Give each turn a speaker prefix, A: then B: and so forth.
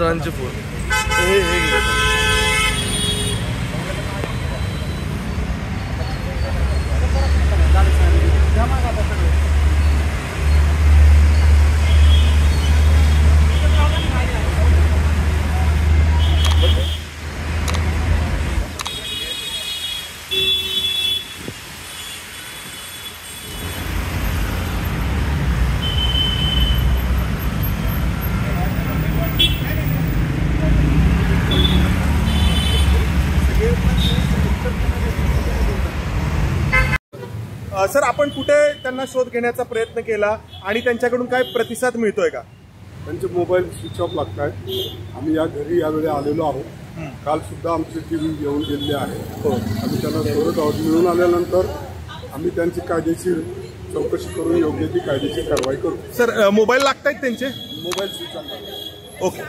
A: जणांचे फोन हे गेले.
B: सर, आपण कुठे त्यांना शोध घेण्याचा प्रयत्न केला आणि त्यांच्याकडून काय प्रतिसाद मिळतोय का?
C: त्यांचे मोबाईल स्विच ऑफ लागतायत. आम्ही या घरी यावेळी आलेलो आहोत. काल सुद्धा आमची टीम येऊन गेलेली आहे. आम्ही त्यांना शोधत आहोत. मिळून आल्यानंतर आम्ही त्यांची कायदेशीर चौकशी करून योग्य ती कायदेशीर कारवाई करू.
B: सर, मोबाईल लागतायत त्यांचे?
C: Mobile switch off.
B: ओके.